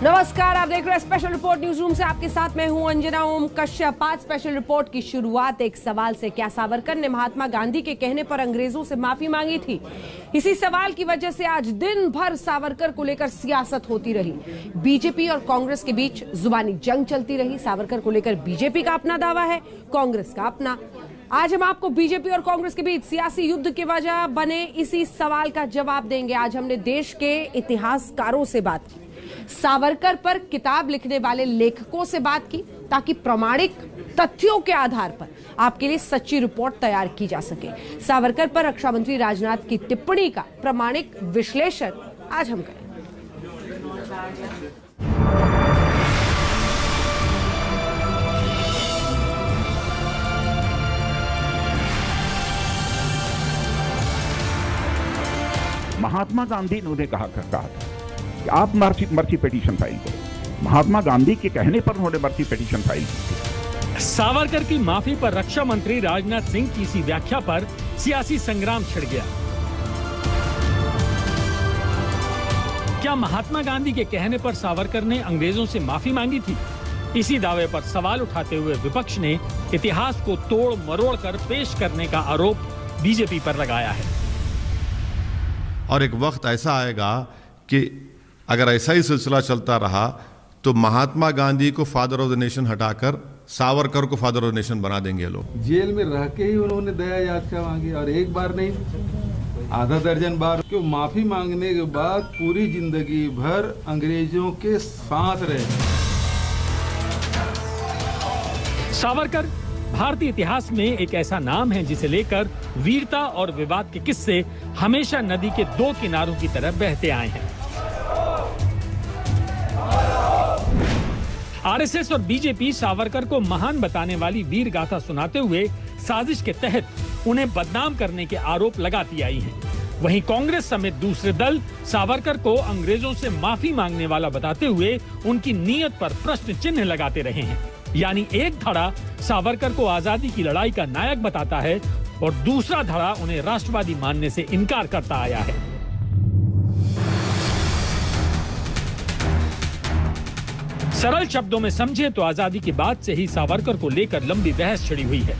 नमस्कार, आप देख रहे हैं स्पेशल रिपोर्ट न्यूज रूम से। आपके साथ मैं हूं अंजना ओम कश्यप। आज स्पेशल रिपोर्ट की शुरुआत एक सवाल से। क्या सावरकर ने महात्मा गांधी के कहने पर अंग्रेजों से माफी मांगी थी? इसी सवाल की वजह से आज दिन भर सावरकर को लेकर सियासत होती रही। बीजेपी और कांग्रेस के बीच जुबानी जंग चलती रही। सावरकर को लेकर बीजेपी का अपना दावा है, कांग्रेस का अपना। आज हम आपको बीजेपी और कांग्रेस के बीच सियासी युद्ध की वजह बने इसी सवाल का जवाब देंगे। आज हमने देश के इतिहासकारों से बात की, सावरकर पर किताब लिखने वाले लेखकों से बात की, ताकि प्रामाणिक तथ्यों के आधार पर आपके लिए सच्ची रिपोर्ट तैयार की जा सके। सावरकर पर रक्षा मंत्री राजनाथ की टिप्पणी का प्रामाणिक विश्लेषण आज हम करें। महात्मा गांधी ने कहा था कि आप मर्सी पिटीशन फाइल करो। महात्मा गांधी के कहने पर उन्होंने मर्सी पिटीशन फाइल की। सावरकर की माफी पर रक्षा मंत्री राजनाथ सिंह की इसी व्याख्या पर सियासी संग्राम छिड़ गया। क्या महात्मा गांधी के कहने पर सावरकर ने अंग्रेजों से माफी मांगी थी? इसी दावे पर सवाल उठाते हुए विपक्ष ने इतिहास को तोड़ मरोड़ कर पेश करने का आरोप बीजेपी पर लगाया है। और एक वक्त ऐसा आएगा कि अगर ऐसा ही सिलसिला चलता रहा तो महात्मा गांधी को फादर ऑफ द नेशन हटाकर सावरकर को फादर ऑफ द नेशन बना देंगे लोग। जेल में रह के ही उन्होंने दया याचिका मांगी, और एक बार नहीं, आधा दर्जन बार। क्यों माफी मांगने के बाद पूरी जिंदगी भर अंग्रेजों के साथ रहे। सावरकर भारतीय इतिहास में एक ऐसा नाम है जिसे लेकर वीरता और विवाद के किस्से हमेशा नदी के दो किनारों की तरह बहते आए हैं। आरएसएस और बीजेपी सावरकर को महान बताने वाली वीर गाथा सुनाते हुए साजिश के तहत उन्हें बदनाम करने के आरोप लगाती आई हैं। वहीं कांग्रेस समेत दूसरे दल सावरकर को अंग्रेजों से माफी मांगने वाला बताते हुए उनकी नीयत पर प्रश्न चिन्ह लगाते रहे हैं। यानी एक धड़ा सावरकर को आजादी की लड़ाई का नायक बताता है और दूसरा धड़ा उन्हें राष्ट्रवादी मानने से इनकार करता आया है। सरल शब्दों में समझे तो आजादी के बाद से ही सावरकर को लेकर लंबी बहस छिड़ी हुई है।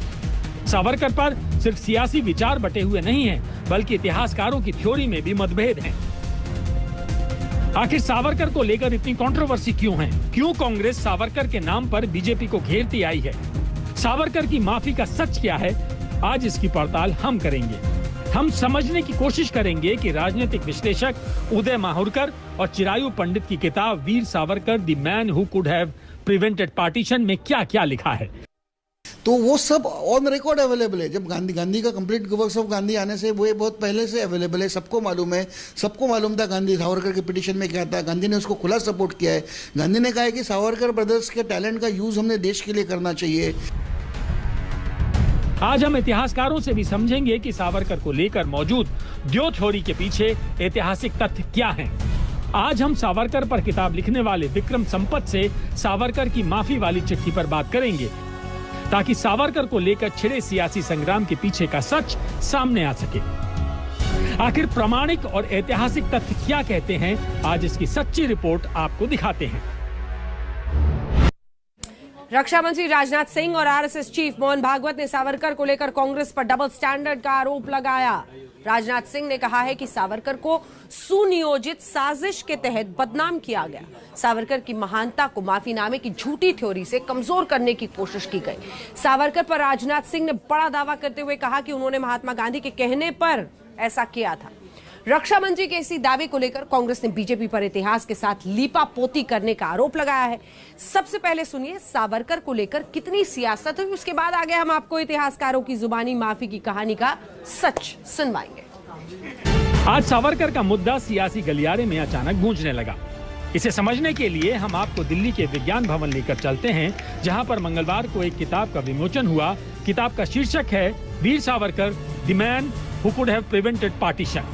सावरकर पर सिर्फ सियासी विचार बटे हुए नहीं हैं, बल्कि इतिहासकारों की थ्योरी में भी मतभेद हैं। आखिर सावरकर को लेकर इतनी कंट्रोवर्सी क्यों है? क्यों कांग्रेस सावरकर के नाम पर बीजेपी को घेरती आई है? सावरकर की माफी का सच क्या है? आज इसकी पड़ताल हम करेंगे। हम समझने की कोशिश करेंगे कि राजनीतिक विश्लेषक उदय माहुरकर और चिरायु पंडित की किताब Veer Savarkar the man who could have prevented partition में क्या-क्या लिखा है। तो वो सब ऑन रिकॉर्ड अवेलेबल है। जब गांधी का कंप्लीट वर्क्स ऑफ गांधी आने से वो बहुत पहले से अवेलेबल है, सबको मालूम है। सबको मालूम था गांधी सावरकर के पिटीशन में क्या था। गांधी ने उसको खुला सपोर्ट किया है। गांधी ने कहा है कि सावरकर ब्रदर्स के टैलेंट का यूज हमने देश के लिए करना चाहिए। आज हम इतिहासकारों से भी समझेंगे कि सावरकर को लेकर मौजूद द्यो थ्योरी के पीछे ऐतिहासिक तथ्य क्या हैं। आज हम सावरकर पर किताब लिखने वाले विक्रम संपत से सावरकर की माफी वाली चिट्ठी पर बात करेंगे, ताकि सावरकर को लेकर छिड़े सियासी संग्राम के पीछे का सच सामने आ सके। आखिर प्रामाणिक और ऐतिहासिक तथ्य क्या कहते हैं, आज इसकी सच्ची रिपोर्ट आपको दिखाते हैं। रक्षा मंत्री राजनाथ सिंह और आरएसएस चीफ मोहन भागवत ने सावरकर को लेकर कांग्रेस पर डबल स्टैंडर्ड का आरोप लगाया। राजनाथ सिंह ने कहा है कि सावरकर को सुनियोजित साजिश के तहत बदनाम किया गया। सावरकर की महानता को माफीनामे की झूठी थ्योरी से कमजोर करने की कोशिश की गई। सावरकर पर राजनाथ सिंह ने बड़ा दावा करते हुए कहा कि उन्होंने महात्मा गांधी के कहने पर ऐसा किया था। रक्षा मंत्री के इसी दावे को लेकर कांग्रेस ने बीजेपी पर इतिहास के साथ लीपापोती करने का आरोप लगाया है। सबसे पहले सुनिए सावरकर को लेकर कितनी सियासत हुई, उसके बाद आगे हम आपको इतिहासकारों की जुबानी माफी की कहानी का सच सुनवाएंगे। आज सावरकर का मुद्दा सियासी गलियारे में अचानक गूंजने लगा। इसे समझने के लिए हम आपको दिल्ली के विज्ञान भवन लेकर चलते हैं, जहां पर मंगलवार को एक किताब का विमोचन हुआ। किताब का शीर्षक है Veer Savarkar the man who could have prevented partition.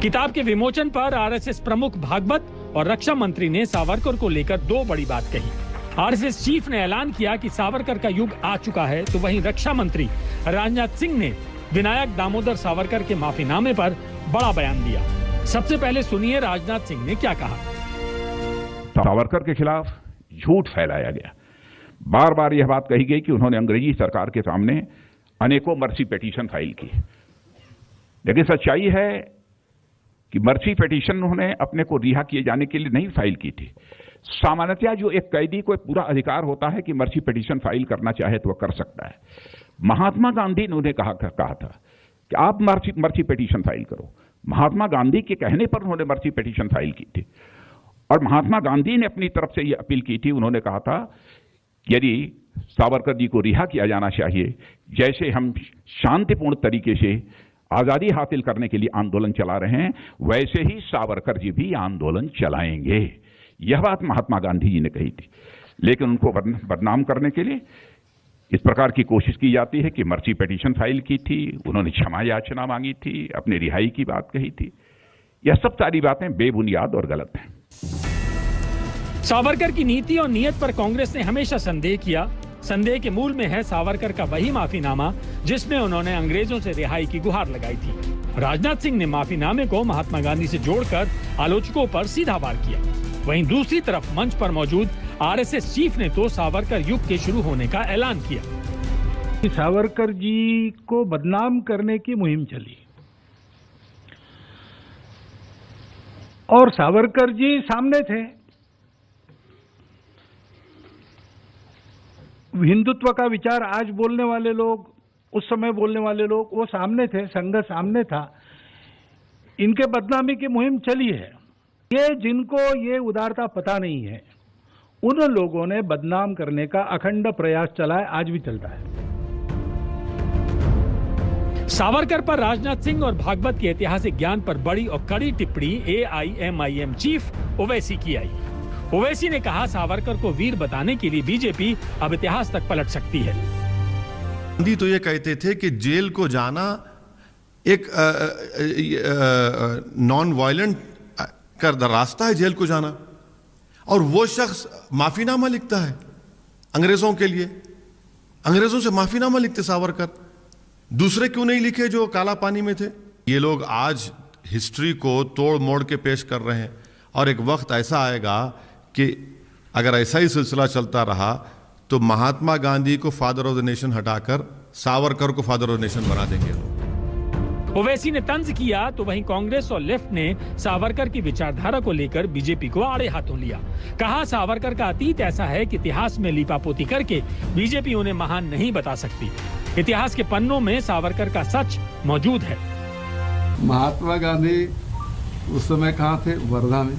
किताब के विमोचन पर आरएसएस प्रमुख भागवत और रक्षा मंत्री ने सावरकर को लेकर दो बड़ी बात कही। आरएसएस चीफ ने ऐलान किया कि सावरकर का युग आ चुका है, तो वहीं रक्षा मंत्री राजनाथ सिंह ने विनायक दामोदर सावरकर के माफीनामे पर बड़ा बयान दिया। सबसे पहले सुनिए राजनाथ सिंह ने क्या कहा। सावरकर के खिलाफ झूठ फैलाया गया। बार बार यह बात कही गई कि उन्होंने अंग्रेजी सरकार के सामने अनेकों मर्सी पिटीशन फाइल की, लेकिन सच्चाई है कि मर्सी पिटीशन उन्होंने अपने को रिहा किए जाने के लिए नहीं फाइल की थी। सामान्यतः जो एक कैदी को पूरा अधिकार होता है कि मर्सी पिटीशन फाइल करना चाहे तो वह कर सकता है। महात्मा गांधी ने उन्हें कहा था कि आप मर्सी पिटीशन फाइल करो। महात्मा गांधी के कहने पर उन्होंने मर्सी पिटीशन फाइल की थी और महात्मा गांधी ने अपनी तरफ से यह अपील की थी। उन्होंने कहा था यदि सावरकर जी को रिहा किया जाना चाहिए, जैसे हम शांतिपूर्ण तरीके से आजादी हासिल करने के लिए आंदोलन चला रहे हैं, वैसे ही सावरकर जी भी आंदोलन चलाएंगे। यह बात महात्मा गांधी जी ने कही थी, लेकिन उनको बदनाम करने के लिए इस प्रकार की कोशिश की जाती है कि मर्सी पिटीशन फाइल की थी, उन्होंने क्षमा याचना मांगी थी, अपनी रिहाई की बात कही थी। यह सब सारी बातें बेबुनियाद और गलत हैं। सावरकर की नीति और नीयत पर कांग्रेस ने हमेशा संदेह किया। संदेह के मूल में है सावरकर का वही माफीनामा जिसमें उन्होंने अंग्रेजों से रिहाई की गुहार लगाई थी। राजनाथ सिंह ने माफीनामे को महात्मा गांधी से जोड़कर आलोचकों पर सीधा वार किया। वहीं दूसरी तरफ मंच पर मौजूद आरएसएस चीफ ने तो सावरकर युग के शुरू होने का ऐलान किया। सावरकर जी को बदनाम करने की मुहिम चली और सावरकर जी सामने थे। हिंदुत्व का विचार आज बोलने वाले लोग, उस समय बोलने वाले लोग, वो सामने थे, संघ सामने था। इनके बदनामी की मुहिम चली है। ये जिनको ये उदारता पता नहीं है, उन लोगों ने बदनाम करने का अखंड प्रयास चला है, आज भी चलता है। सावरकर पर राजनाथ सिंह और भागवत के ऐतिहासिक ज्ञान पर बड़ी और कड़ी टिप्पणी AIMIM चीफ ओवैसी की आई। ओवैसी ने कहा सावरकर को वीर बताने के लिए बीजेपी अब इतिहास तक पलट सकती है। गांधी तो ये कहते थे कि जेल को जाना एक नॉन वायलेंट का रास्ता है, जेल को जाना, और वो शख्स माफीनामा लिखता है अंग्रेजों के लिए। अंग्रेजों से माफीनामा लिखते सावरकर, दूसरे क्यों नहीं लिखे जो काला पानी में थे। ये लोग आज हिस्ट्री को तोड़ मोड़ के पेश कर रहे हैं और एक वक्त ऐसा आएगा कि अगर ऐसा ही सिलसिला चलता रहा तो महात्मा गांधी को फादर ऑफ द नेशन हटाकर सावरकर को फादर ऑफ द नेशन बना देंगे लोग। ओवैसी ने तंज किया तो वहीं कांग्रेस और लेफ्ट ने सावरकर की विचारधारा को लेकर बीजेपी को आड़े हाथों लिया। कहा सावरकर का अतीत ऐसा है कि इतिहास में लीपापोती करके बीजेपी उन्हें महान नहीं बता सकती। इतिहास के पन्नों में सावरकर का सच मौजूद है। महात्मा गांधी उस समय कहाँ थे? वर्धा में।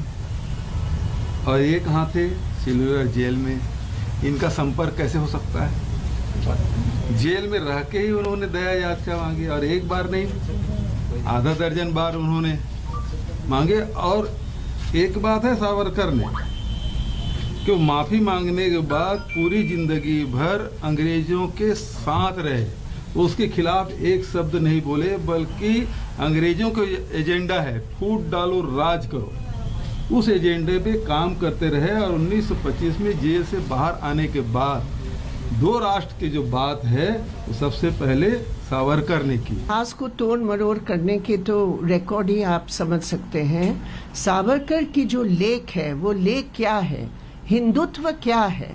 और ये कहाँ थे? सिल्वर जेल में। इनका संपर्क कैसे हो सकता है? जेल में रह के ही उन्होंने दया याचना मांगी, और एक बार नहीं, आधा दर्जन बार उन्होंने मांगे। और एक बात है सावरकर ने कि माफ़ी मांगने के बाद पूरी जिंदगी भर अंग्रेजों के साथ रहे, उसके खिलाफ एक शब्द नहीं बोले, बल्कि अंग्रेजों का एजेंडा है फूट डालो राज करो, उस एजेंडे पे काम करते रहे। और 1925 में जेल से बाहर आने के बाद दो राष्ट्र की जो बात है वो सबसे पहले सावरकर ने की। इतिहास को तोड़ मरोड़ करने के तो रिकॉर्ड ही आप समझ सकते हैं। सावरकर की जो लेख है वो लेख क्या है? हिंदुत्व क्या है?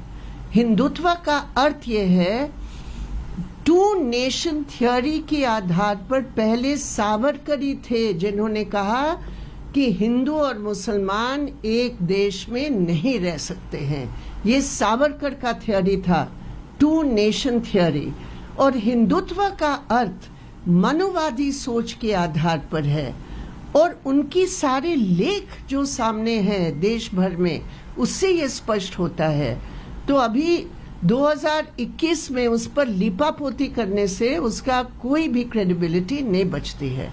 हिंदुत्व का अर्थ ये है, टू नेशन थ्योरी के आधार पर पहले सावरकर ही थे जिन्होंने कहा कि हिंदू और मुसलमान एक देश में नहीं रह सकते हैं। ये सावरकर का थ्योरी था, टू नेशन थ्योरी। और हिंदुत्व का अर्थ मनुवादी सोच के आधार पर है, और उनकी सारे लेख जो सामने हैं देश भर में, उससे ये स्पष्ट होता है। तो अभी 2021 में उस पर लीपापोती करने से उसका कोई भी क्रेडिबिलिटी नहीं बचती है।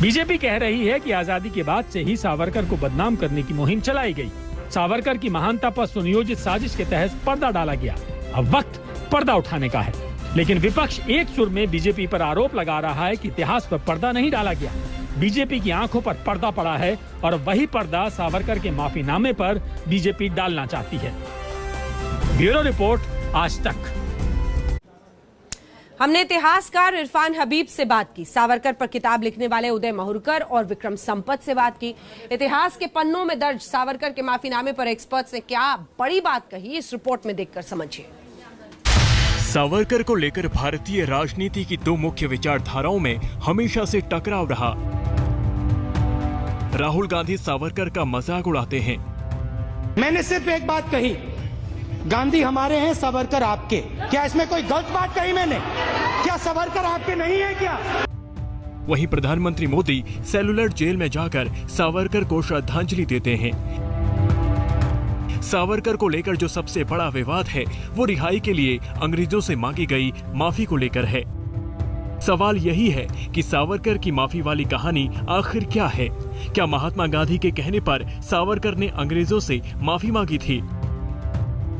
बीजेपी कह रही है कि आजादी के बाद से ही सावरकर को बदनाम करने की मुहिम चलाई गई। सावरकर की महानता पर सुनियोजित साजिश के तहत पर्दा डाला गया। अब वक्त पर्दा उठाने का है। लेकिन विपक्ष एक सुर में बीजेपी पर आरोप लगा रहा है कि इतिहास पर पर्दा नहीं डाला गया, बीजेपी की आंखों पर पर्दा पड़ा है, और वही पर्दा सावरकर के माफीनामे पर बीजेपी डालना चाहती है। ब्यूरो रिपोर्ट, आज तक। हमने इतिहासकार इरफान हबीब से बात की, सावरकर पर किताब लिखने वाले उदय माहुरकर और विक्रम संपत से बात की। इतिहास के पन्नों में दर्ज सावरकर के माफीनामे पर एक्सपर्ट्स ने क्या बड़ी बात कही, इस रिपोर्ट में देखकर समझिए। सावरकर को लेकर भारतीय राजनीति की दो मुख्य विचारधाराओं में हमेशा से टकराव रहा। राहुल गांधी सावरकर का मजाक उड़ाते हैं। मैंने सिर्फ एक बात कही, गांधी हमारे हैं, सावरकर आपके। क्या इसमें कोई गलत बात कही मैंने? क्या सावरकर आपके नहीं है क्या? वहीं प्रधानमंत्री मोदी सेलुलर जेल में जाकर सावरकर को श्रद्धांजलि देते हैं। सावरकर को लेकर जो सबसे बड़ा विवाद है वो रिहाई के लिए अंग्रेजों से मांगी गई माफी को लेकर है। सवाल यही है कि सावरकर की माफी वाली कहानी आखिर क्या है? क्या महात्मा गांधी के कहने पर सावरकर ने अंग्रेजों से माफी मांगी थी?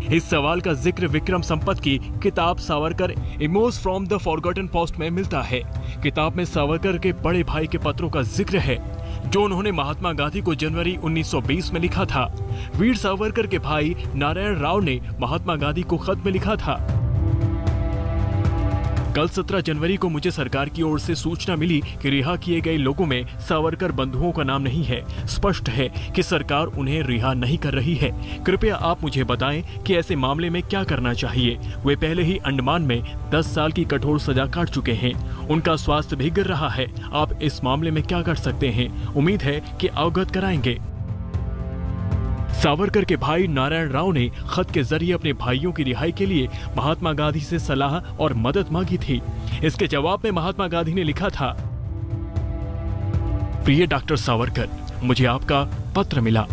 इस सवाल का जिक्र विक्रम संपत की किताब सावरकर इमोज फ्रॉम द फॉरगॉटन पास्ट में मिलता है। किताब में सावरकर के बड़े भाई के पत्रों का जिक्र है जो उन्होंने महात्मा गांधी को जनवरी 1920 में लिखा था। वीर सावरकर के भाई नारायण राव ने महात्मा गांधी को खत में लिखा था, कल 17 जनवरी को मुझे सरकार की ओर से सूचना मिली कि रिहा किए गए लोगों में सावरकर बंधुओं का नाम नहीं है। स्पष्ट है कि सरकार उन्हें रिहा नहीं कर रही है। कृपया आप मुझे बताएं कि ऐसे मामले में क्या करना चाहिए। वे पहले ही अंडमान में 10 साल की कठोर सजा काट चुके हैं। उनका स्वास्थ्य भी गिर रहा है। आप इस मामले में क्या कर सकते हैं? उम्मीद है कि अवगत कराएंगे। सावरकर के भाई नारायण राव ने खत के जरिए अपने भाइयों की रिहाई के लिए महात्मा गांधी से सलाह और मदद मांगी थी। इसके जवाब में महात्मा गांधी ने लिखा था, प्रिय डॉक्टर सावरकर, मुझे आपका पत्र मिला।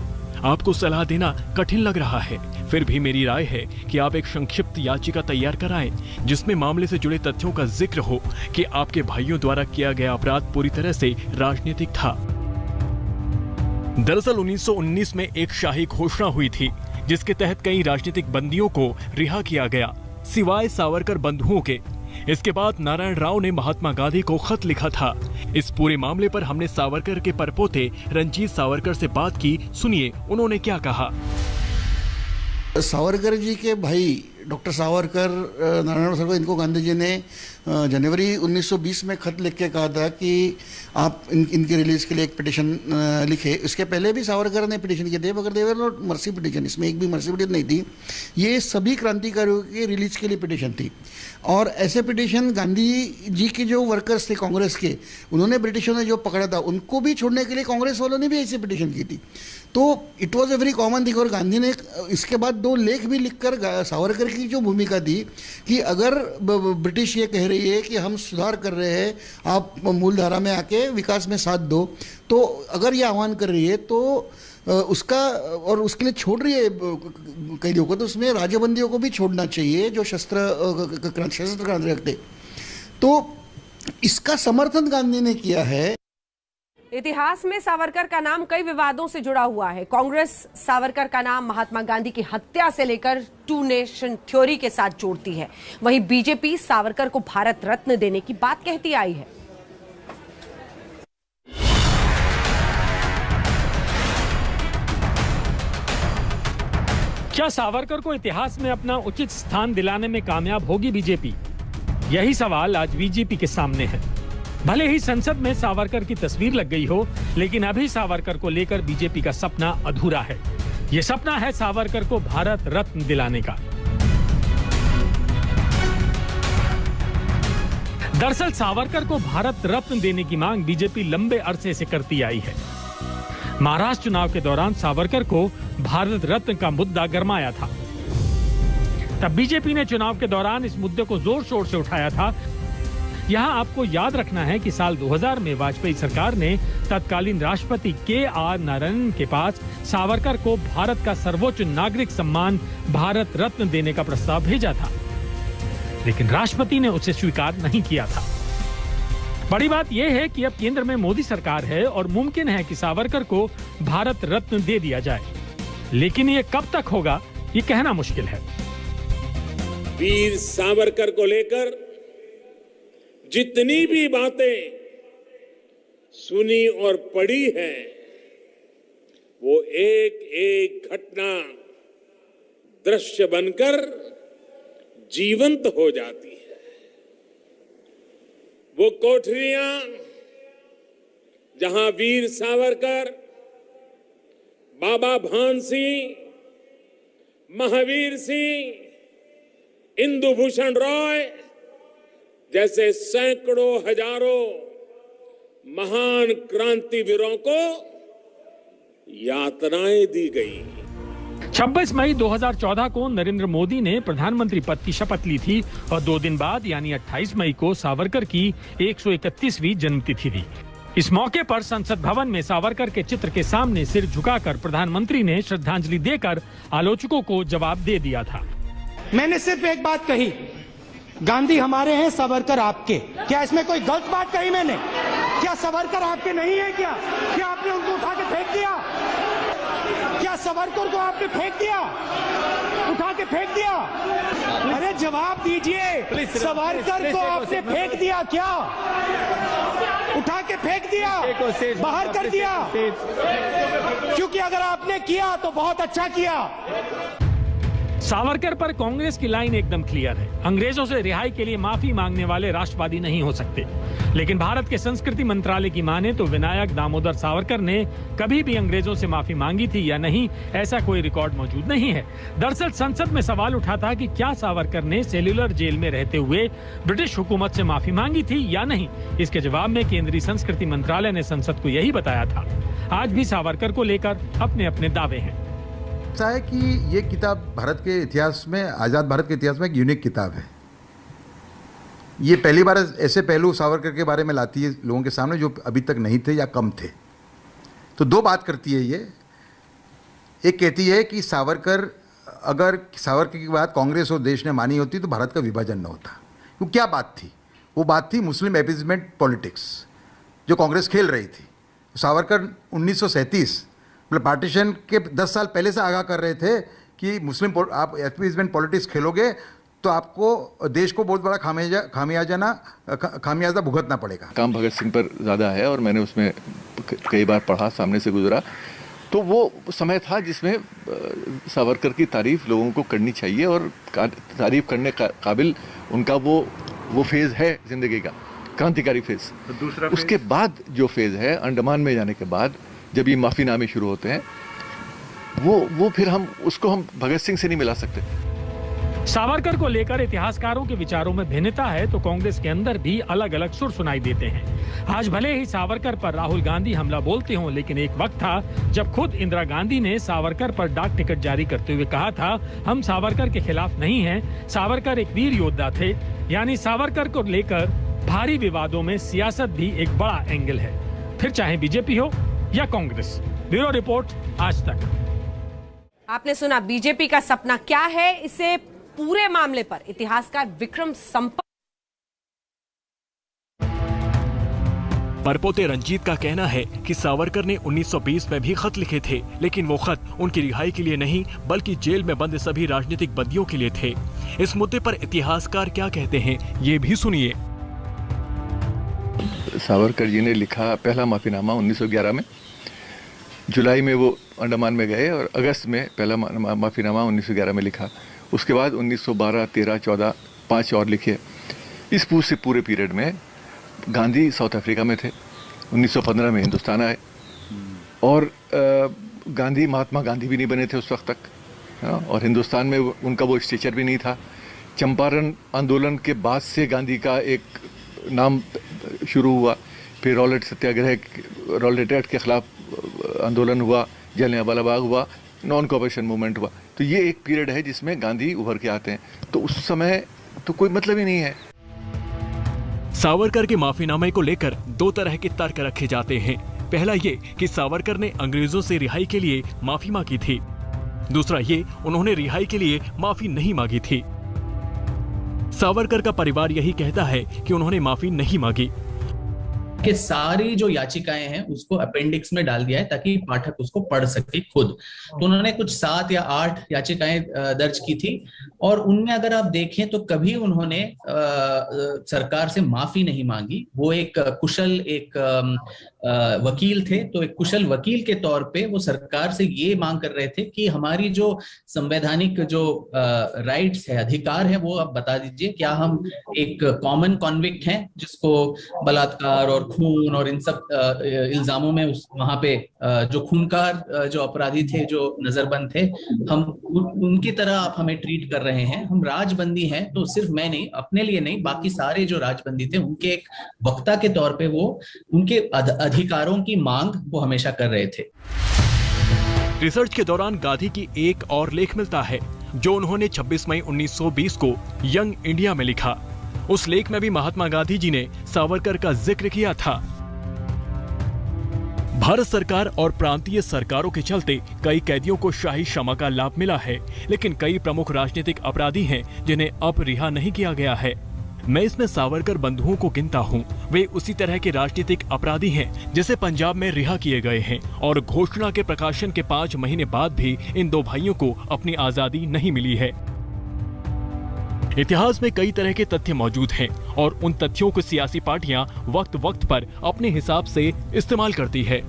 आपको सलाह देना कठिन लग रहा है, फिर भी मेरी राय है कि आप एक संक्षिप्त याचिका तैयार कराएं जिसमें मामले से जुड़े तथ्यों का जिक्र हो कि आपके भाइयों द्वारा किया गया अपराध पूरी तरह से राजनीतिक था। दरअसल 1919 में एक शाही घोषणा हुई थी जिसके तहत कई राजनीतिक बंदियों को रिहा किया गया सिवाय सावरकर बंधुओं के। इसके बाद नारायण राव ने महात्मा गांधी को खत लिखा था। इस पूरे मामले पर हमने सावरकर के परपोते रंजीत सावरकर से बात की। सुनिए उन्होंने क्या कहा। सावरकर जी के भाई डॉक्टर सावरकर, नारायण सावरकर, इनको गांधी जी ने जनवरी 1920 में खत लिख के कहा था कि आप इनकी रिलीज के लिए एक पिटीशन लिखे। इसके पहले भी सावरकर ने पिटीशन किए थे मगर देवर नॉट मर्सी पिटीशन, इसमें एक भी मर्सी पिटीशन नहीं थी। ये सभी क्रांतिकारियों की रिलीज के लिए पिटीशन थी। और ऐसे पिटीशन गांधी जी के जो वर्कर्स थे कांग्रेस के, उन्होंने ब्रिटिशों ने जो पकड़ा था उनको भी छोड़ने के लिए कांग्रेस वालों ने भी ऐसी पिटीशन की थी। तो it was a very common thing. और गांधी ने इसके बाद 2 लेख भी लिखकर सावरकर की जो भूमिका थी कि अगर ब्रिटिश ये कह रही है कि हम सुधार कर रहे हैं, आप मूलधारा में आके विकास में साथ दो, तो अगर ये आह्वान कर रही है तो उसका, और उसके लिए छोड़ रही है कैदियों को, तो उसमें राजबंदियों को भी छोड़ना चाहिए जो शस्त्र क्रांति रखते। तो इसका समर्थन गांधी ने किया है। इतिहास में सावरकर का नाम कई विवादों से जुड़ा हुआ है। कांग्रेस सावरकर का नाम महात्मा गांधी की हत्या से लेकर 2 नेशन थ्योरी के साथ जोड़ती है। वहीं बीजेपी सावरकर को भारत रत्न देने की बात कहती आई है। क्या सावरकर को इतिहास में अपना उचित स्थान दिलाने में कामयाब होगी बीजेपी? यही सवाल आज बीजेपी के सामने है। भले ही संसद में सावरकर की तस्वीर लग गई हो, लेकिन अभी सावरकर को लेकर बीजेपी का सपना अधूरा है। ये सपना है सावरकर को भारत रत्न दिलाने का। दरअसल सावरकर को भारत रत्न देने की मांग बीजेपी लंबे अरसे से करती आई है। महाराष्ट्र चुनाव के दौरान सावरकर को भारत रत्न का मुद्दा गरमाया था। तब बीजेपी ने चुनाव के दौरान इस मुद्दे को जोर शोर से उठाया था। यहां आपको याद रखना है कि साल 2000 में वाजपेयी सरकार ने तत्कालीन राष्ट्रपति के.आर. नारायणन के पास सावरकर को भारत का सर्वोच्च नागरिक सम्मान भारत रत्न देने का प्रस्ताव भेजा था, लेकिन राष्ट्रपति ने उसे स्वीकार नहीं किया था। बड़ी बात यह है कि अब केंद्र में मोदी सरकार है और मुमकिन है कि सावरकर को भारत रत्न दे दिया जाए, लेकिन ये कब तक होगा ये कहना मुश्किल है। वीर सावरकर को लेकर जितनी भी बातें सुनी और पढ़ी हैं, वो एक एक घटना दृश्य बनकर जीवंत हो जाती है। वो कोठरियां जहां वीर सावरकर, बाबा भान सिंह, महावीर सिंह, इंदुभूषण रॉय जैसे सैकड़ों हजारों महान क्रांतिवीरों को यातनाएं दी गई। 26 मई 2014 को नरेंद्र मोदी ने प्रधानमंत्री पद की शपथ ली थी और 2 दिन बाद यानी 28 मई को सावरकर की 131वीं जन्मतिथि थी। इस मौके पर संसद भवन में सावरकर के चित्र के सामने सिर झुकाकर प्रधानमंत्री ने श्रद्धांजलि देकर आलोचकों को जवाब दे दिया था। मैंने सिर्फ एक बात कही, गांधी हमारे हैं, सावरकर आपके। क्या इसमें कोई गलत बात कही मैंने? क्या सावरकर आपके नहीं है? क्या आपने उनको उठा के फेंक दिया? क्या सावरकर को आपने फेंक दिया, उठा के फेंक दिया? अरे जवाब दीजिए, सावरकर को आपने फेंक दिया क्या? उठा के फेंक दिया, बाहर कर दिया? क्योंकि अगर आपने किया तो बहुत अच्छा किया। सावरकर पर कांग्रेस की लाइन एकदम क्लियर है। अंग्रेजों से रिहाई के लिए माफी मांगने वाले राष्ट्रवादी नहीं हो सकते। लेकिन भारत के संस्कृति मंत्रालय की माने तो विनायक दामोदर सावरकर ने कभी भी अंग्रेजों से माफी मांगी थी या नहीं, ऐसा कोई रिकॉर्ड मौजूद नहीं है। दरअसल संसद में सवाल उठा था कि क्या सावरकर ने सेल्यूलर जेल में रहते हुए ब्रिटिश हुकूमत से माफी मांगी थी या नहीं। इसके जवाब में केंद्रीय संस्कृति मंत्रालय ने संसद को यही बताया था। आज भी सावरकर को लेकर अपने अपने दावे हैं। ऐसा है कि ये किताब भारत के इतिहास में, आज़ाद भारत के इतिहास में एक यूनिक किताब है। ये पहली बार ऐसे पहलू सावरकर के बारे में लाती है लोगों के सामने जो अभी तक नहीं थे या कम थे। तो 2 बात करती है ये। एक कहती है कि अगर सावरकर की बात कांग्रेस और देश ने मानी होती तो भारत का विभाजन न होता। वो क्या बात थी? वो बात थी मुस्लिम एपीजमेंट पॉलिटिक्स जो कांग्रेस खेल रही थी। सावरकर 1937 मतलब पार्टीशन के 10 साल पहले से आगाह कर रहे थे कि आप एपीजमेंट पॉलिटिक्स खेलोगे तो आपको देश को बहुत बड़ा खामियाजा भुगतना पड़ेगा। काम भगत सिंह पर ज़्यादा है और मैंने उसमें कई बार पढ़ा, सामने से गुजरा। तो वो समय था जिसमें सावरकर की तारीफ लोगों को करनी चाहिए और तारीफ करने काबिल उनका वो फेज़ है ज़िंदगी का, क्रांतिकारी फेज़। तो दूसरा उसके बाद जो फेज़ है अंडमान में जाने के बाद जब ये माफीनामे शुरू होते हैं, वो फिर हम भगत सिंह से नहीं मिला सकते। सावरकर को लेकर इतिहासकारों के विचारों में भिन्नता है तो कांग्रेस के अंदर भी अलग अलग सुर सुनाई देते हैं। आज भले ही सावरकर पर राहुल गांधी हमला बोलते हों, लेकिन एक वक्त था जब खुद इंदिरा गांधी ने सावरकर पर डाक टिकट जारी करते हुए कहा था, हम सावरकर के खिलाफ नहीं हैं, सावरकर एक वीर योद्धा थे। यानी सावरकर को लेकर भारी विवादों में सियासत भी एक बड़ा एंगल है, फिर चाहे बीजेपी हो या कांग्रेस। ब्यूरो रिपोर्ट, आज तक। आपने सुना बीजेपी का सपना क्या है। इसे पूरे मामले पर इतिहासकार विक्रम संपत परपोते रंजीत का कहना है कि सावरकर ने 1920 में भी खत लिखे थे, लेकिन वो खत उनकी रिहाई के लिए नहीं बल्कि जेल में बंद सभी राजनीतिक बंदियों के लिए थे। इस मुद्दे पर इतिहासकार क्या कहते हैं, ये भी सुनिए। सावरकर जी ने लिखा पहला माफीनामा 1911 में, जुलाई में वो अंडमान में गए और अगस्त में पहला माफीनामा 1911 में लिखा। उसके बाद 1912, 13, 14 5 और लिखे। इस पूरे पीरियड में गांधी साउथ अफ्रीका में थे। 1915 में हिंदुस्तान आए और महात्मा गांधी भी नहीं बने थे उस वक्त तक, और हिंदुस्तान में उनका वो स्टेचर भी नहीं था। चंपारण आंदोलन के बाद से गांधी का एक नाम शुरू हुआ, फिर रॉलेट एक्ट के खिलाफ आंदोलन हुआ, जलियांवाला बाग हुआ, नॉन कोऑपरेशन मूवमेंट हुआ। तो ये एक पीरियड है जिसमें गांधी उभर के आते हैं, तो उस समय तो कोई मतलब ही नहीं है। सावरकर के माफीनामे को लेकर 2 तरह के तर्क रखे जाते हैं। पहला ये कि सावरकर ने अंग्रेजों से रिहाई के लिए माफी मांगी थी। दूसरा ये उन्होंने रिहाई के लिए माफी नहीं मांगी थी। सावरकर का परिवार यही कहता है कि उन्होंने माफी नहीं मांगी। कि सारी जो याचिकाएं हैं उसको अपेंडिक्स में डाल दिया है ताकि पाठक उसको पढ़ सके खुद। तो उन्होंने कुछ 7 या 8 याचिकाएं दर्ज की थी और उनमें अगर आप देखें तो कभी उन्होंने सरकार से माफी नहीं मांगी। वो एक कुशल वकील थे, तो एक कुशल वकील के तौर पे वो सरकार से ये मांग कर रहे थे कि हमारी जो संवैधानिक जो राइट्स है, अधिकार है, वो आप बता दीजिए। क्या हम एक कॉमन कॉन्विक्ट हैं जिसको बलात्कार और खून और इन सब इल्जामों में वहां पे जो खूनकार जो अपराधी थे, जो नजरबंद थे, हम उनकी तरह आप हमें ट्रीट कर रहे हैं। हम राजबंदी हैं, तो सिर्फ मैं नहीं, अपने लिए नहीं, बाकी सारे जो राजबंदी थे उनके एक वक्ता के तौर पे वो उनके अधिकारों की मांग वो हमेशा कर रहे थे। रिसर्च के दौरान गांधी की एक और लेख मिलता है जो उन्होंने 26 मई 1920 को यंग इंडिया में लिखा। उस लेख में भी महात्मा गांधी जी ने सावरकर का जिक्र किया था। भारत सरकार और प्रांतीय सरकारों के चलते कई कैदियों को शाही क्षमा का लाभ मिला है, लेकिन कई प्रमुख राजनीतिक अपराधी हैं जिन्हें अब रिहा नहीं किया गया है। मैं इसमें सावरकर बंधुओं को गिनता हूँ। वे उसी तरह के राजनीतिक अपराधी हैं जिसे पंजाब में रिहा किए गए हैं और घोषणा के प्रकाशन के 5 महीने बाद भी इन 2 भाइयों को अपनी आजादी नहीं मिली है। इतिहास में कई तरह के तथ्य मौजूद हैं और उन तथ्यों को सियासी पार्टियां वक्त वक्त पर अपने हिसाब से इस्तेमाल करती है।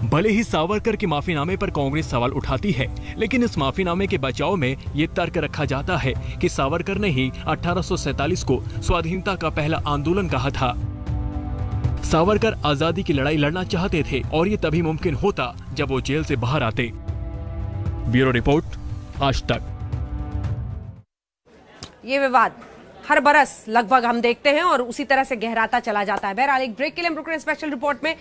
भले ही सावरकर के माफीनामे पर कांग्रेस सवाल उठाती है, लेकिन इस माफीनामे के बचाव में ये तर्क रखा जाता है कि सावरकर ने ही 1847 को स्वाधीनता का पहला आंदोलन कहा था। सावरकर आजादी की लड़ाई लड़ना चाहते थे और ये तभी मुमकिन होता जब वो जेल से बाहर आते। ब्यूरो रिपोर्ट, आज तक। ये विवाद हर बरस लगभग हम देखते हैं और उसी तरह से गहराता चला जाता है। बहरहाल एक ब्रेक के लिए हम रुक रहे हैं स्पेशल रिपोर्ट में,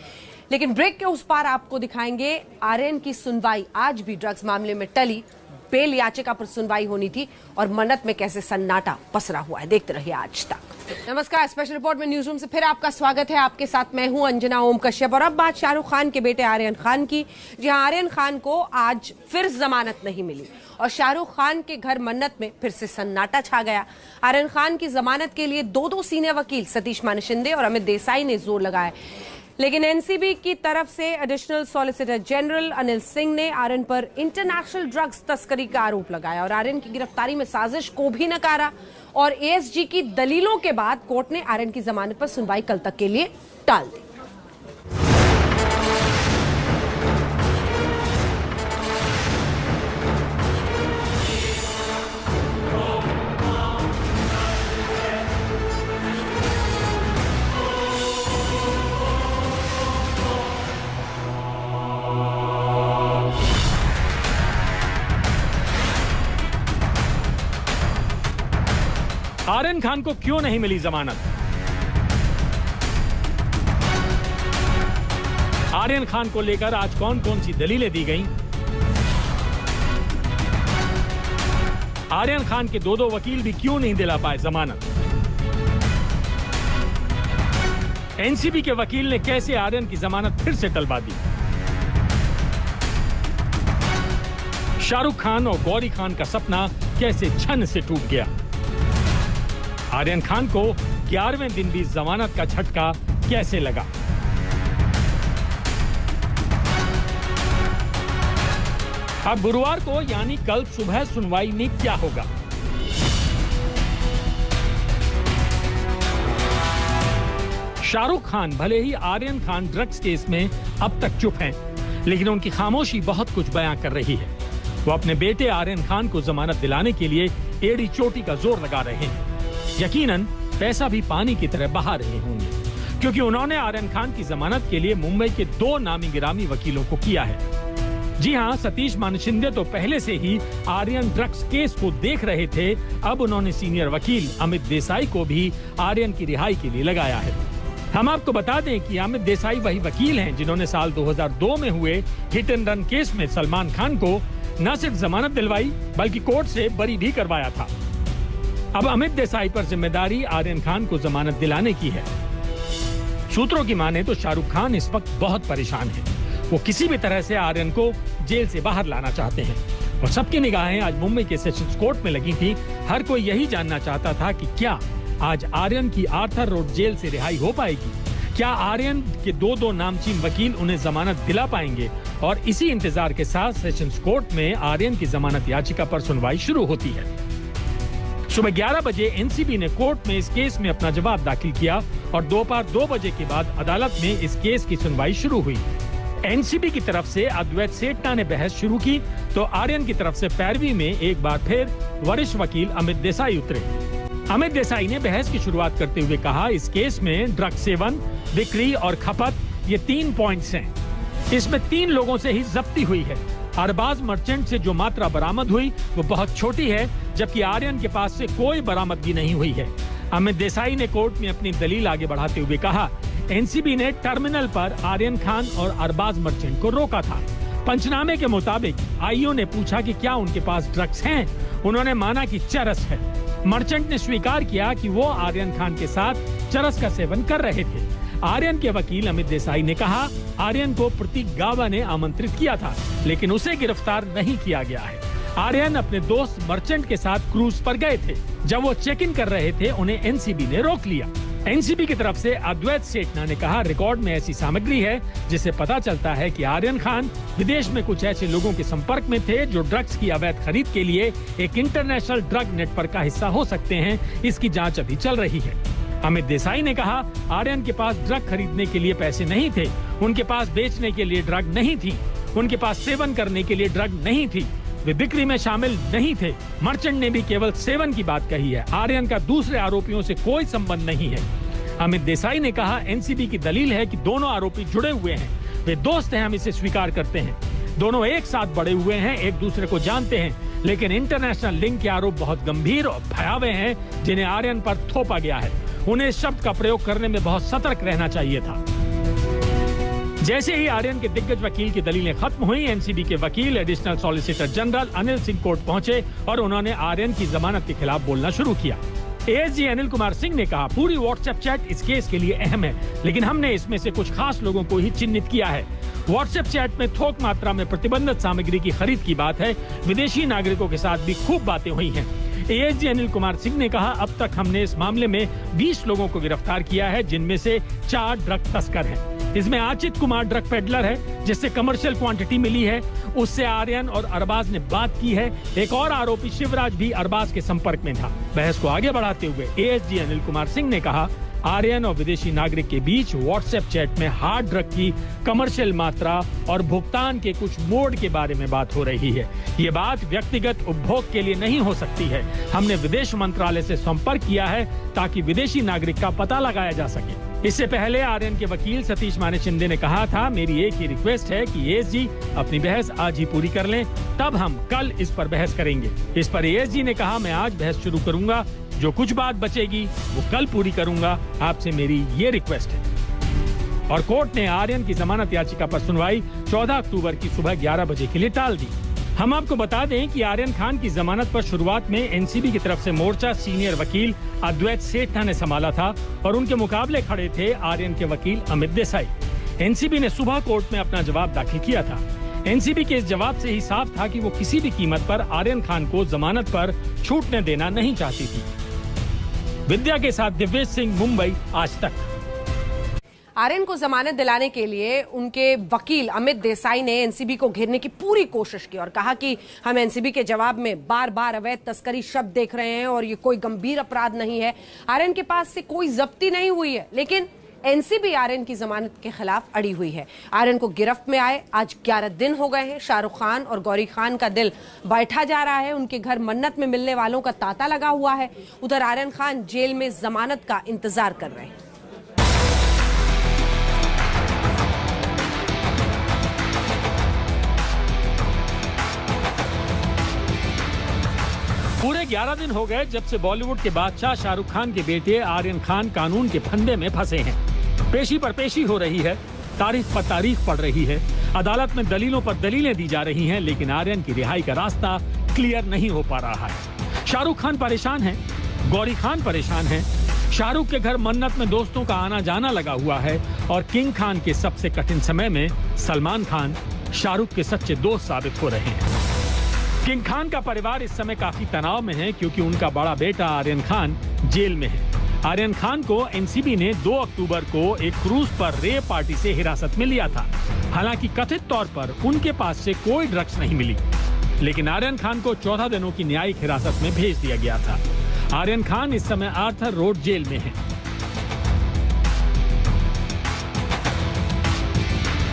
लेकिन ब्रेक के उस पार आपको दिखाएंगे आर्यन की सुनवाई आज भी ड्रग्स मामले में टली। बेल याचिका पर सुनवाई होनी थी और मन्नत में कैसे सन्नाटा पसरा हुआ है। देखते रहिए आज तक। नमस्कार, स्पेशल रिपोर्ट में न्यूज रूम से फिर आपका स्वागत है। आपके साथ मैं हूं अंजना ओम कश्यप और अब बात शाहरुख खान के बेटे आर्यन खान की। जी हां, आर्यन खान को आज फिर जमानत नहीं मिली और शाहरुख खान के घर मन्नत में फिर से सन्नाटा छा गया। आर्यन खान की जमानत के लिए 2 सीनियर वकील सतीश माने शिंदे और अमित देसाई ने जोर लगाया, लेकिन एनसीबी की तरफ से additional solicitor general Anil Singh ने आर्यन पर इंटरनेशनल ड्रग्स तस्करी का आरोप लगाया और आर्यन की गिरफ्तारी में साजिश को भी नकारा। और एएसजी की दलीलों के बाद कोर्ट ने आर्यन की जमानत पर सुनवाई कल तक के लिए टाल दी। आर्यन खान को क्यों नहीं मिली जमानत? आर्यन खान को लेकर आज कौन कौन सी दलीलें दी गईं? आर्यन खान के 2 वकील भी क्यों नहीं दिला पाए जमानत? एनसीबी के वकील ने कैसे आर्यन की जमानत फिर से टलवा दी? शाहरुख खान और गौरी खान का सपना कैसे छन से टूट गया? आर्यन खान को 11वें दिन भी जमानत का झटका कैसे लगा? अब गुरुवार को यानी कल सुबह सुनवाई में क्या होगा? शाहरुख खान भले ही आर्यन खान ड्रग्स केस में अब तक चुप हैं, लेकिन उनकी खामोशी बहुत कुछ बयां कर रही है। वो अपने बेटे आर्यन खान को जमानत दिलाने के लिए एड़ी चोटी का जोर लगा रहे हैं। यकीनन पैसा भी पानी की तरह बहा रहे होंगे, क्योंकि उन्होंने आर्यन खान की जमानत के लिए मुंबई के 2 नामी गिरामी वकीलों को किया है। जी हां, सतीश माने शिंदे तो पहले से ही आर्यन ड्रग्स केस को देख रहे थे। अब उन्होंने सीनियर वकील अमित देसाई को भी आर्यन की रिहाई के लिए लगाया है। हम आपको बता दें कि अमित देसाई वही वकील हैं जिन्होंने साल 2002 में हुए हिट एंड रन केस में सलमान खान को न सिर्फ जमानत दिलवाई बल्कि कोर्ट से बरी भी करवाया था। अब अमित देसाई पर जिम्मेदारी आर्यन खान को जमानत दिलाने की है। सूत्रों की माने तो शाहरुख खान इस वक्त बहुत परेशान है। वो किसी भी तरह से आर्यन को जेल से बाहर लाना चाहते हैं और सबकी निगाहें आज मुंबई के सेशंस कोर्ट में लगी थी। हर कोई यही जानना चाहता था कि क्या आज आर्यन की आर्थर रोड जेल से रिहाई हो पाएगी क्या आर्यन के दो नामचीन वकील उन्हें जमानत दिला पाएंगे? और इसी इंतजार के साथ सेशंस कोर्ट में आर्यन की जमानत याचिका पर सुनवाई शुरू होती है। सुबह 11 बजे एनसीबी ने कोर्ट में इस केस में अपना जवाब दाखिल किया और दोपहर 2 बजे के बाद अदालत में इस केस की सुनवाई शुरू हुई। एनसीबी की तरफ से अद्वैत सेठना ने बहस शुरू की तो आर्यन की तरफ से पैरवी में एक बार फिर वरिष्ठ वकील अमित देसाई उतरे। अमित देसाई ने बहस की शुरुआत करते हुए कहा, इस केस में ड्रग सेवन, बिक्री और खपत ये 3 पॉइंट्स हैं। इसमें 3 लोगों से ही जब्ती हुई है। अरबाज मर्चेंट से जो मात्रा बरामद हुई वो बहुत छोटी है, जबकि आर्यन के पास से कोई बरामदगी नहीं हुई है। अमित देसाई ने कोर्ट में अपनी दलील आगे बढ़ाते हुए कहा, एनसीबी ने टर्मिनल पर आर्यन खान और अरबाज मर्चेंट को रोका था। पंचनामे के मुताबिक आईओ ने पूछा कि क्या उनके पास ड्रग्स हैं। उन्होंने माना कि चरस है। मर्चेंट ने स्वीकार किया कि वो आर्यन खान के साथ चरस का सेवन कर रहे थे। आर्यन के वकील अमित देसाई ने कहा, आर्यन को प्रतीक गावा ने आमंत्रित किया था, लेकिन उसे गिरफ्तार नहीं किया गया है। आर्यन अपने दोस्त मर्चेंट के साथ क्रूज पर गए थे। जब वो चेक इन कर रहे थे, उन्हें एनसीबी ने रोक लिया। एनसीबी की तरफ से अद्वैत सेठना ने कहा, रिकॉर्ड में ऐसी सामग्री है जिससे पता चलता है कि आर्यन खान विदेश में कुछ ऐसे लोगों के संपर्क में थे जो ड्रग्स की अवैध खरीद के लिए एक इंटरनेशनल ड्रग नेटवर्क का हिस्सा हो सकते हैं। इसकी जांच अभी चल रही है। अमित देसाई ने कहा, आर्यन के पास ड्रग खरीदने के लिए पैसे नहीं थे, उनके पास बेचने के लिए ड्रग नहीं थी, उनके पास सेवन करने के लिए ड्रग नहीं थी, वे बिक्री में शामिल नहीं थे। मर्चेंट ने भी केवल सेवन की बात कही है। आर्यन का दूसरे आरोपियों से कोई संबंध नहीं है। अमित देसाई ने कहा, एनसीबी की दलील है कि दोनों आरोपी जुड़े हुए हैं, वे दोस्त हैं, हम इसे स्वीकार करते हैं। दोनों एक साथ बड़े हुए हैं, एक दूसरे को जानते हैं, लेकिन इंटरनेशनल लिंक के आरोप बहुत गंभीर और भयावह हैं, जिन्हें आर्यन पर थोपा गया है। उन्हें इस शब्द का प्रयोग करने में बहुत सतर्क रहना चाहिए था। जैसे ही आर्यन के दिग्गज वकील की दलीलें खत्म हुई, एनसीबी के वकील additional solicitor general Anil Singh court पहुंचे और उन्होंने आर्यन की जमानत के खिलाफ बोलना शुरू किया। एएसजी अनिल कुमार सिंह ने कहा, पूरी व्हाट्सएप चैट इस केस के लिए अहम है, लेकिन हमने इसमें से कुछ खास लोगों को ही चिन्हित किया है। व्हाट्सएप चैट में थोक मात्रा में प्रतिबंधित सामग्री की खरीद की बात है। विदेशी नागरिकों के साथ भी खूब बातें हुई हैं। एएसजी अनिल कुमार सिंह ने कहा, अब तक हमने इस मामले में 20 लोगों को गिरफ्तार किया है, जिनमें से 4 ड्रग तस्कर हैं। इसमें आचित कुमार ड्रग पेडलर है, जिससे कमर्शियल क्वांटिटी मिली है, उससे आर्यन और अरबाज ने बात की है। एक और आरोपी शिवराज भी अरबाज के संपर्क में था। बहस को आगे बढ़ाते हुए एएसजी अनिल कुमार सिंह ने कहा, आर्यन और विदेशी नागरिक के बीच व्हाट्सएप चैट में हार्ड ड्रग की कमर्शियल मात्रा और भुगतान के कुछ मोड के बारे में बात हो रही है। ये बात व्यक्तिगत उपभोग के लिए नहीं हो सकती है। हमने विदेश मंत्रालय से संपर्क किया है ताकि विदेशी नागरिक का पता लगाया जा सके। इससे पहले आर्यन के वकील सतीश माने शिंदे ने कहा था, मेरी एक ही रिक्वेस्ट है कि एएसजी अपनी बहस आज ही पूरी कर लें, तब हम कल इस पर बहस करेंगे। इस पर एएसजी ने कहा, मैं आज बहस शुरू करूंगा, जो कुछ बात बचेगी वो कल पूरी करूंगा, आपसे मेरी ये रिक्वेस्ट है। और कोर्ट ने आर्यन की जमानत याचिका पर सुनवाई 14 अक्टूबर की सुबह 11 बजे के लिए टाल दी। हम आपको बता दें कि आर्यन खान की जमानत पर शुरुआत में एनसीबी की तरफ से मोर्चा सीनियर वकील अद्वैत सेठना ने संभाला था और उनके मुकाबले खड़े थे आर्यन के वकील अमित देसाई। एनसीबी ने सुबह कोर्ट में अपना जवाब दाखिल किया था। एनसीबी के इस जवाब से ही साफ था कि वो किसी भी कीमत पर आर्यन खान को जमानत पर छूटने देना नहीं चाहती थी। विद्या के साथ दिव्येश सिंह, मुंबई, आज तक। आर्यन को जमानत दिलाने के लिए उनके वकील अमित देसाई ने एनसीबी को घेरने की पूरी कोशिश की और कहा कि हम एनसीबी के जवाब में बार बार अवैध तस्करी शब्द देख रहे हैं और ये कोई गंभीर अपराध नहीं है। आर्यन के पास से कोई जब्ती नहीं हुई है, लेकिन एनसीबी आर्यन की जमानत के खिलाफ अड़ी हुई है। आर्यन को गिरफ्त में आए आज 11 दिन हो गए हैं। शाहरुख खान और गौरी खान का दिल बैठा जा रहा है। उनके घर मन्नत में मिलने वालों का तांता लगा हुआ है। उधर आर्यन खान जेल में जमानत का इंतजार कर रहे हैं। पूरे 11 दिन हो गए जब से बॉलीवुड के बादशाह शाहरुख खान के बेटे आर्यन खान कानून के फंदे में फंसे हैं। पेशी पर पेशी हो रही है, तारीख पर तारीख पड़ रही है, अदालत में दलीलों पर दलीलें दी जा रही हैं, लेकिन आर्यन की रिहाई का रास्ता क्लियर नहीं हो पा रहा है। शाहरुख खान परेशान है, गौरी खान परेशान है। शाहरुख के घर मन्नत में दोस्तों का आना जाना लगा हुआ है और किंग खान के सबसे कठिन समय में सलमान खान शाहरुख के सच्चे दोस्त साबित हो रहे हैं। किंग खान का परिवार इस समय काफी तनाव में है क्योंकि उनका बड़ा बेटा आर्यन खान जेल में है। आर्यन खान को एनसीबी ने 2 अक्टूबर को एक क्रूज पर रेप पार्टी से हिरासत में लिया था। हालांकि कथित तौर पर उनके पास से कोई ड्रग्स नहीं मिली, लेकिन आर्यन खान को 14 दिनों की न्यायिक हिरासत में भेज दिया गया था। आर्यन खान इस समय आर्थर रोड जेल में है।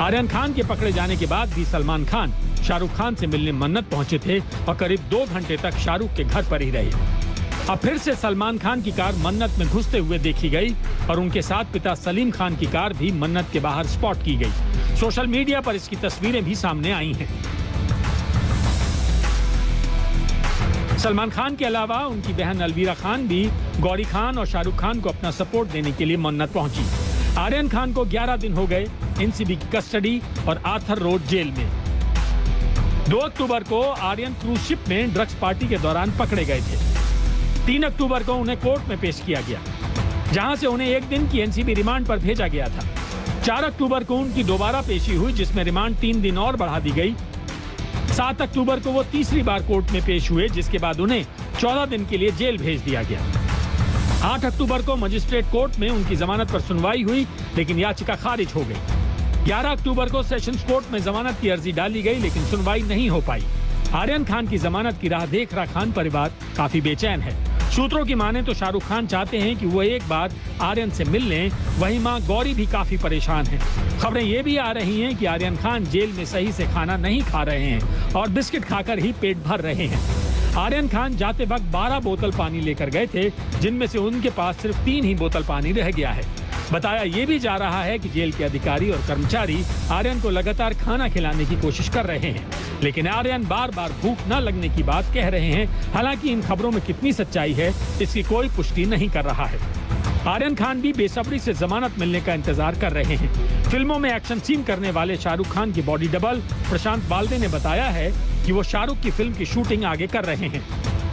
आर्यन खान के पकड़े जाने के बाद भी सलमान खान शाहरुख खान से मिलने मन्नत पहुंचे थे और करीब 2 घंटे तक शाहरुख के घर पर ही रहे। अब फिर से सलमान खान की कार मन्नत में घुसते हुए देखी गई और उनके साथ पिता सलीम खान की कार भी मन्नत के बाहर स्पॉट की गई। सोशल मीडिया पर इसकी तस्वीरें भी सामने आई हैं। सलमान खान के अलावा उनकी बहन अलवीरा खान भी गौरी खान और शाहरुख खान को अपना सपोर्ट देने के लिए मन्नत पहुंची। आर्यन खान को 11 दिन हो गए एनसीबी की कस्टडी और आर्थर रोड जेल में। 2 अक्टूबर को आर्यन क्रूज शिप में ड्रग्स पार्टी के दौरान पकड़े गए थे। 3 अक्टूबर को उन्हें कोर्ट में पेश किया गया, जहां से उन्हें 1 दिन की एनसीबी रिमांड पर भेजा गया था। 4 अक्टूबर को उनकी दोबारा पेशी हुई, जिसमें रिमांड 3 दिन और बढ़ा दी गई। 7 अक्टूबर को वो तीसरी बार कोर्ट में पेश हुए, जिसके बाद उन्हें 14 दिन के लिए जेल भेज दिया गया। 8 अक्टूबर को मजिस्ट्रेट कोर्ट में उनकी जमानत पर सुनवाई हुई, लेकिन याचिका खारिज हो गई। 11 अक्टूबर को सेशंस कोर्ट में जमानत की अर्जी डाली गई, लेकिन सुनवाई नहीं हो पाई। आर्यन खान की जमानत की राह देख रहा खान परिवार काफी बेचैन है। सूत्रों की माने तो शाहरुख खान चाहते हैं कि वो एक बार आर्यन से मिल लें, वहीं मां गौरी भी काफी परेशान है। खबरें ये भी आ रही हैं कि आर्यन खान जेल में सही से खाना नहीं खा रहे हैं और बिस्किट खाकर ही पेट भर रहे हैं। आर्यन खान जाते वक्त 12 बोतल पानी लेकर गए थे, जिनमें से उनके पास सिर्फ 3 ही बोतल पानी रह गया है। बताया ये भी जा रहा है कि जेल के अधिकारी और कर्मचारी आर्यन को लगातार खाना खिलाने की कोशिश कर रहे हैं, लेकिन आर्यन बार बार भूख न लगने की बात कह रहे हैं। हालांकि इन खबरों में कितनी सच्चाई है, इसकी कोई पुष्टि नहीं कर रहा है। आर्यन खान भी बेसब्री से जमानत मिलने का इंतजार कर रहे हैं। फिल्मों में एक्शन सीन करने वाले शाहरुख खान के बॉडी डबल प्रशांत बाल्दे ने बताया है कि वो शाहरुख की फिल्म की शूटिंग आगे कर रहे हैं।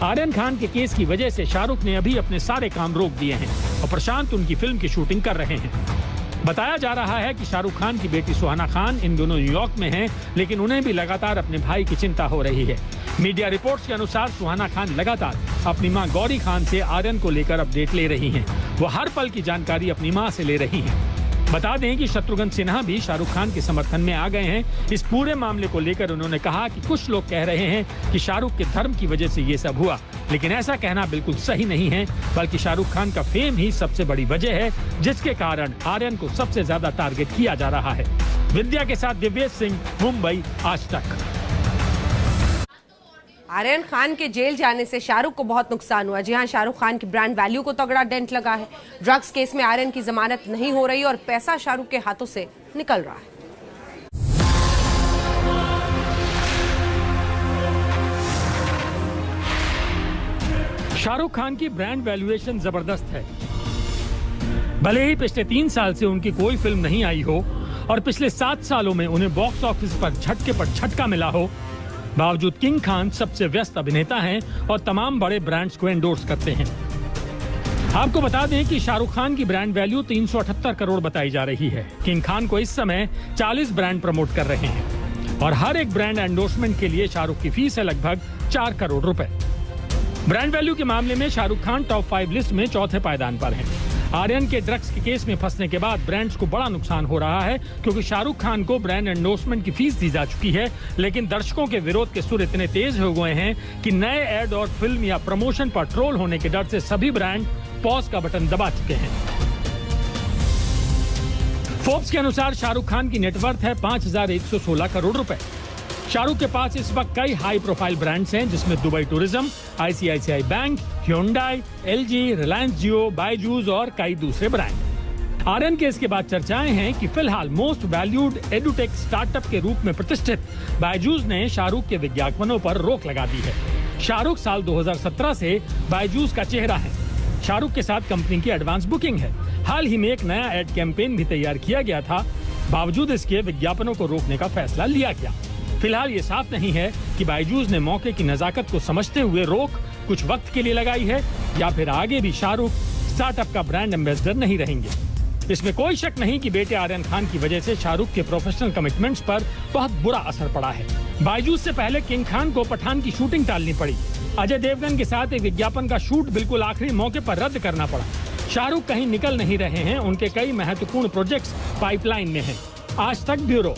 आर्यन खान के केस की वजह से शाहरुख ने अभी अपने सारे काम रोक दिए हैं और प्रशांत उनकी फिल्म की शूटिंग कर रहे हैं। बताया जा रहा है कि शाहरुख खान की बेटी सुहाना खान इन दोनों न्यूयॉर्क में हैं, लेकिन उन्हें भी लगातार अपने भाई की चिंता हो रही है। मीडिया रिपोर्ट्स के अनुसार सुहाना खान लगातार अपनी मां गौरी खान से आर्यन को लेकर अपडेट ले रही हैं। वो हर पल की जानकारी अपनी मां से ले रही हैं। बता दें कि शत्रुघ्न सिन्हा भी शाहरुख खान के समर्थन में आ गए हैं। इस पूरे मामले को लेकर उन्होंने कहा कि कुछ लोग कह रहे हैं कि शाहरुख के धर्म की वजह से ये सब हुआ, लेकिन ऐसा कहना बिल्कुल सही नहीं है, बल्कि शाहरुख खान का फेम ही सबसे बड़ी वजह है, जिसके कारण आर्यन को सबसे ज्यादा टारगेट किया जा रहा है। विद्या के साथ दिव्येश सिंह, मुंबई, आज तक। आर्यन खान के जेल जाने से शाहरुख को बहुत नुकसान हुआ। जी हां, शाहरुख खान की ब्रांड वैल्यू को तगड़ा डेंट लगा है। ड्रग्स केस में आर्यन की जमानत नहीं हो रही और पैसा शाहरुख के हाथों से निकल रहा है। शाहरुख खान की ब्रांड वैल्यूएशन जबरदस्त है। भले ही पिछले 3 साल से उनकी कोई फिल्म नहीं आई हो और पिछले 7 सालों में उन्हें बॉक्स ऑफिस पर झटके पर झटका मिला हो, बावजूद किंग खान सबसे व्यस्त अभिनेता हैं और तमाम बड़े ब्रांड्स को एंडोर्स करते हैं। आपको बता दें कि शाहरुख खान की ब्रांड वैल्यू 378 करोड़ बताई जा रही है। किंग खान को इस समय 40 ब्रांड प्रमोट कर रहे हैं और हर एक ब्रांड एंडोर्समेंट के लिए शाहरुख की फीस है लगभग 4 करोड़ रुपए। ब्रांड वैल्यू के मामले में शाहरुख खान टॉप 5 लिस्ट में चौथे पायदान पर हैं। आर्यन के ड्रग्स के केस में फंसने के बाद ब्रांड्स को बड़ा नुकसान हो रहा है, क्योंकि शाहरुख खान को ब्रांड एंडोर्समेंट की फीस दी जा चुकी है, लेकिन दर्शकों के विरोध के सुर इतने तेज हो गए हैं कि नए एड और फिल्म या प्रमोशन पर ट्रोल होने के डर से सभी ब्रांड पॉज का बटन दबा चुके हैं। फोर्ब्स के अनुसार शाहरुख खान की नेटवर्थ है 5,116 करोड़ रुपए। शाहरुख के पास इस वक्त कई हाई प्रोफाइल ब्रांड्स हैं, जिसमें Dubai tourism, ICICI bank, Hyundai, LG, Reliance Jio, Byju's और कई दूसरे ब्रांड। आर्यन केस के बाद चर्चाएं हैं कि फिलहाल मोस्ट वैल्यूड एडुटेक स्टार्टअप के रूप में प्रतिष्ठित बायजूस ने शाहरुख के विज्ञापनों पर रोक लगा दी है। शाहरुख साल 2017 से बायजूस का चेहरा है। शाहरुख के साथ कंपनी की एडवांस बुकिंग है। हाल ही में एक नया एड कैंपेन भी तैयार किया गया था, बावजूद इसके विज्ञापनों को रोकने का फैसला लिया गया। फिलहाल ये साफ नहीं है कि बायजूस ने मौके की नजाकत को समझते हुए रोक कुछ वक्त के लिए लगाई है या फिर आगे भी शाहरुख स्टार्टअप का ब्रांड एम्बेसडर नहीं रहेंगे। इसमें कोई शक नहीं कि बेटे आर्यन खान की वजह से शाहरुख के प्रोफेशनल कमिटमेंट्स पर बहुत बुरा असर पड़ा है। बायजूस से पहले किंग खान को पठान की शूटिंग टालनी पड़ी। अजय देवगन के साथ एक विज्ञापन का शूट बिल्कुल आखिरी मौके पर रद्द करना पड़ा। शाहरुख कहीं निकल नहीं रहे हैं, उनके कई महत्वपूर्ण प्रोजेक्ट्स पाइपलाइन में हैं। आज तक ब्यूरो।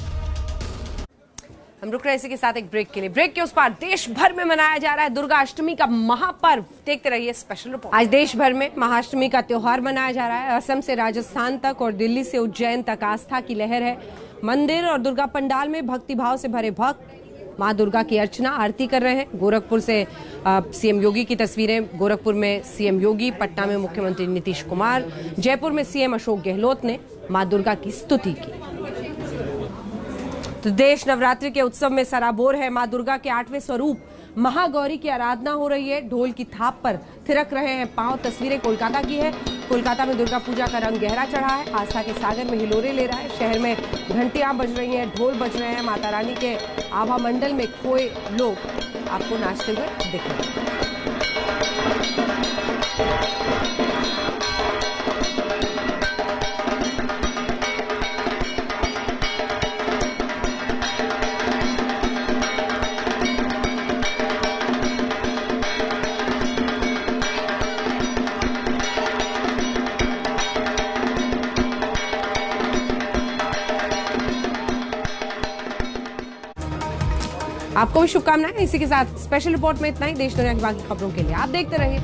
हम रुक रहे हैं इसी के साथ एक ब्रेक के लिए। ब्रेक के उस पार देश भर में मनाया जा रहा है दुर्गा अष्टमी का महापर्व। देखते रहिए स्पेशल रिपोर्ट। आज देश भर में महाअष्टमी का त्योहार मनाया जा रहा है। असम से राजस्थान तक और दिल्ली से उज्जैन तक आस्था की लहर है। मंदिर और दुर्गा पंडाल में भक्तिभाव से भरे भक्त मां दुर्गा की अर्चना आरती कर रहे हैं। गोरखपुर से सीएम योगी की तस्वीरें। गोरखपुर में सीएम योगी, पटना में मुख्यमंत्री नीतीश कुमार, जयपुर में सीएम अशोक गहलोत ने मां दुर्गा की स्तुति की। तो देश नवरात्रि के उत्सव में सराबोर है। मां दुर्गा के 8वें स्वरूप महागौरी की आराधना हो रही है। ढोल की थाप पर थिरक रहे हैं पांव। तस्वीरें कोलकाता की है। कोलकाता में दुर्गा पूजा का रंग गहरा चढ़ा है। आस्था के सागर में हिलोरे ले रहा है। शहर में घंटियां बज रही हैं, ढोल बज रहे हैं। माता रानी के आभा मंडल में खोए लोग आपको नाचते हुए दिख रहे हैं। आपको भी शुभकामनाएं। इसी के साथ स्पेशल रिपोर्ट में इतना ही। देश दुनिया की बाकी खबरों के लिए आप देखते रहिए